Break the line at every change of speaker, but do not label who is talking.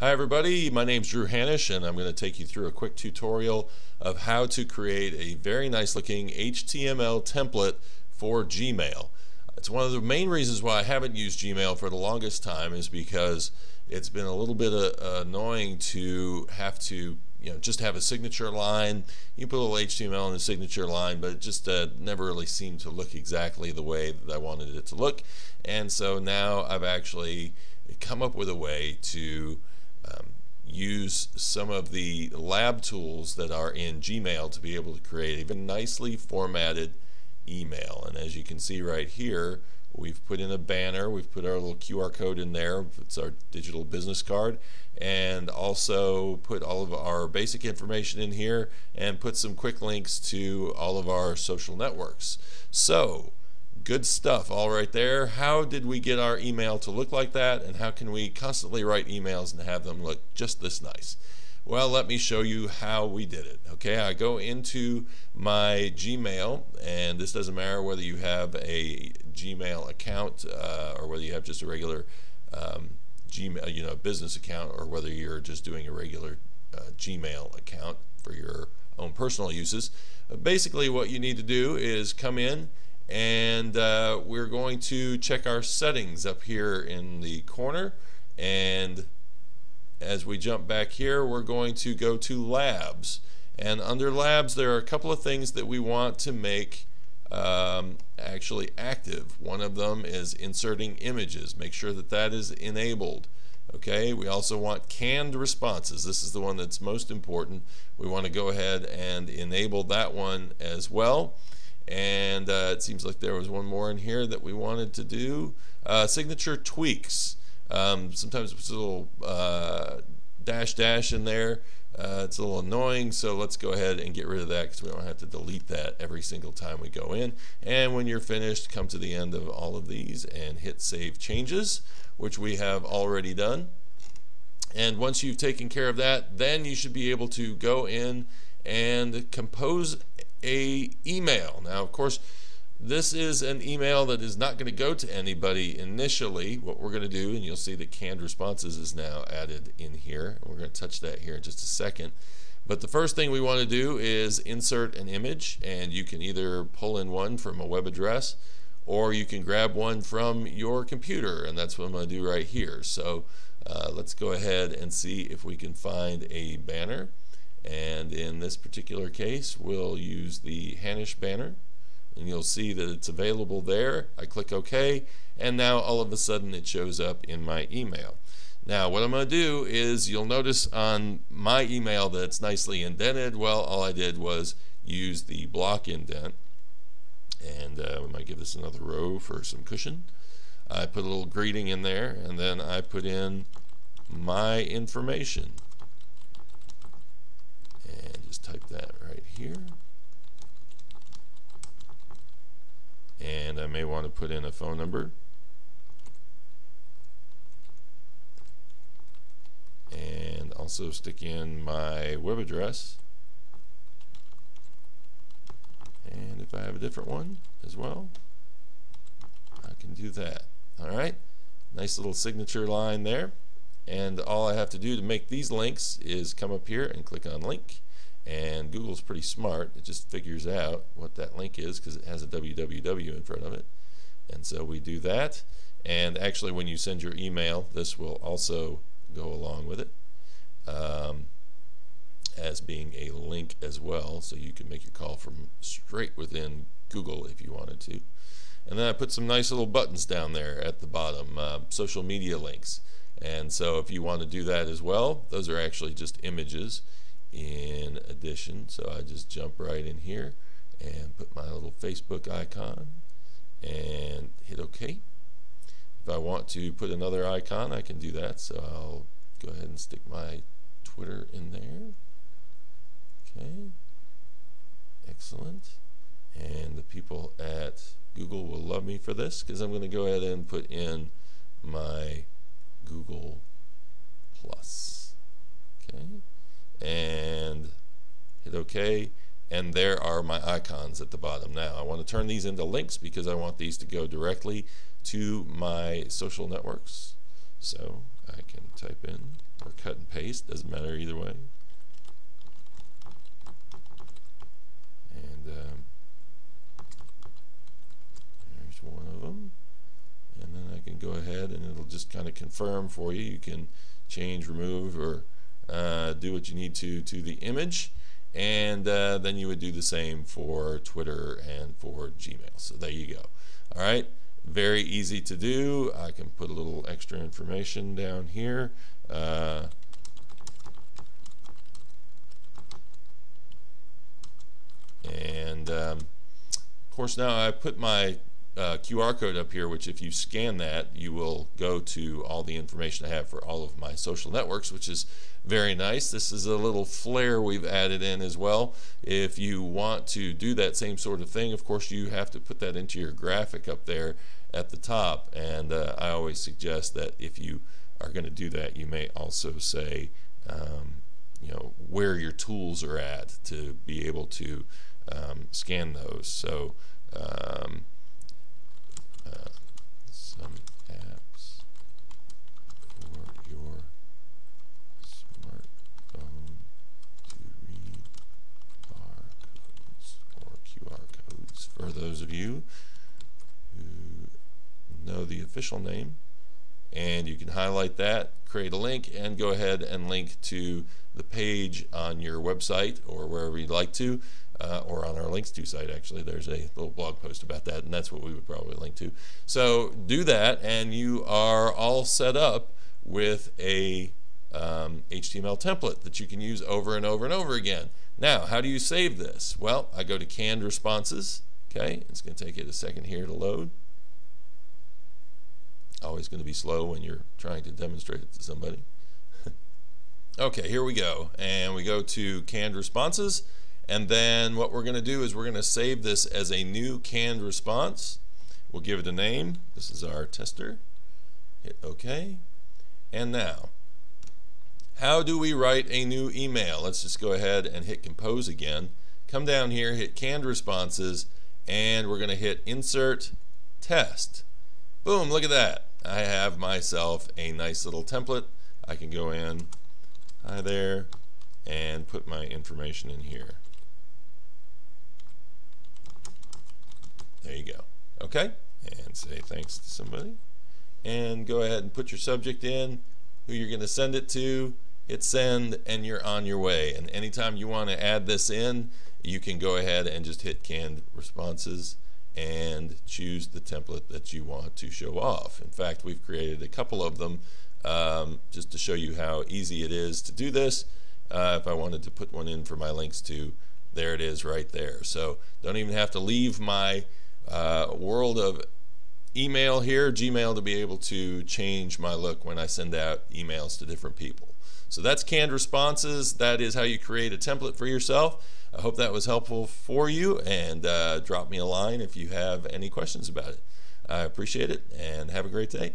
Hi everybody, my name's Drew Hanisch and I'm going to take you through a quick tutorial of how to create a very nice looking HTML template for Gmail. It's one of the main reasons why I haven't used Gmail for the longest time is because it's been a little bit annoying to have to just have a signature line. You put a little HTML in the signature line, but it just never really seemed to look exactly the way that I wanted it to look. And so now I've actually come up with a way to use some of the lab tools that are in Gmail to be able to create a nicely formatted email. And as you can see right here, we've put in a banner, we've put our little QR code in there, it's our digital business card, and also put all of our basic information in here and put some quick links to all of our social networks. So good stuff all right there. How did we get our email to look like that, and how can we constantly write emails and have them look just this nice? Well, let me show you how we did it. Okay, I go into my Gmail, and this doesn't matter whether you have a Gmail account or whether you have just a regular Gmail, business account, or whether you're just doing a regular Gmail account for your own personal uses. Basically, what you need to do is come in, and we're going to check our settings up here in the corner, and as we jump back here, we're going to go to Labs, and under Labs there are a couple of things that we want to make actually active. One of them is inserting images. Make sure that that is enabled. Okay, we also want canned responses. This is the one that's most important. We want to go ahead and enable that one as well. And it seems like there was one more in here that we wanted to do. Signature tweaks. Sometimes it's a little dash in there. It's a little annoying, so let's go ahead and get rid of that because we don't have to delete that every single time we go in. And when you're finished, come to the end of all of these and hit Save Changes, which we have already done. And once you've taken care of that, then you should be able to go in and compose a email. Now, of course, this is an email that is not going to go to anybody initially. What we're going to do, and you'll see that canned responses is now added in here. We're going to touch that here in just a second. But the first thing we want to do is insert an image, and you can either pull in one from a web address or you can grab one from your computer, and that's what I'm going to do right here. So let's go ahead and see if we can find a banner. And in this particular case, we'll use the Hanisch banner, and you'll see that it's available there. I click OK, and now all of a sudden it shows up in my email. Now what I'm going to do is, you'll notice on my email that it's nicely indented. Well, all I did was use the block indent, and we might give this another row for some cushion. I put a little greeting in there, and then I put in my information. Just type that right here, and I may want to put in a phone number, and also stick in my web address, and if I have a different one as well, I can do that. Alright, nice little signature line there, and all I have to do to make these links is come up here and click on link. And Google's pretty smart. It just figures out what that link is because it has a www in front of it. And so we do that. And actually, when you send your email, this will also go along with it as being a link as well. So you can make your call from straight within Google if you wanted to. And then I put some nice little buttons down there at the bottom, social media links. And so if you want to do that as well, those are actually just images in addition. So I just jump right in here and put my little Facebook icon and hit OK. If I want to put another icon, I can do that. So I'll go ahead and stick my Twitter in there. Okay, excellent. And the people at Google will love me for this because I'm going to go ahead and put in my Google Plus. Okay, and hit OK, and there are my icons at the bottom. Now I want to turn these into links because I want these to go directly to my social networks. So I can type in or cut and paste, doesn't matter either way. And there's one of them. And then I can go ahead and it'll just kind of confirm for you. You can change, remove, or do what you need to the image. And then you would do the same for Twitter and for Gmail. So there you go. All right, very easy to do. I can put a little extra information down here. Of course, now I put my QR code up here, which if you scan that, you will go to all the information I have for all of my social networks, which is very nice. This is a little flair we've added in as well. If you want to do that same sort of thing, of course, you have to put that into your graphic up there at the top. And I always suggest that if you are going to do that, you may also say, you know, where your tools are at to be able to scan those. So some apps for your smartphone to read barcodes or QR codes. For those of you who know the official name, and you can highlight that, create a link, and go ahead and link to the page on your website or wherever you'd like to. Or on our links to site, actually, there's a little blog post about that, and that's what we would probably link to. So do that, and you are all set up with a HTML template that you can use over and over and over again. Now, how do you save this? Well, I go to canned responses. Okay, it's going to take it a second here to load. Always going to be slow when you're trying to demonstrate it to somebody. Okay, here we go, and we go to canned responses. And then what we're going to do is we're going to save this as a new canned response. We'll give it a name. This is our tester. Hit OK. And now, how do we write a new email? Let's just go ahead and hit compose again. Come down here, hit canned responses, and we're going to hit insert test. Boom, look at that. I have myself a nice little template. I can go in, hi there, and put my information in here. There you go. Okay, and say thanks to somebody, and go ahead and put your subject in, who you're going to send it to, hit send, and you're on your way. And anytime you want to add this in, you can go ahead and just hit canned responses and choose the template that you want to show off. In fact, we've created a couple of them just to show you how easy it is to do this. If I wanted to put one in for my links to, there it is right there. So don't even have to leave my world of email here, Gmail, to be able to change my look when I send out emails to different people. So that's canned responses. That is how you create a template for yourself. I hope that was helpful for you, and drop me a line if you have any questions about it. I appreciate it, and have a great day.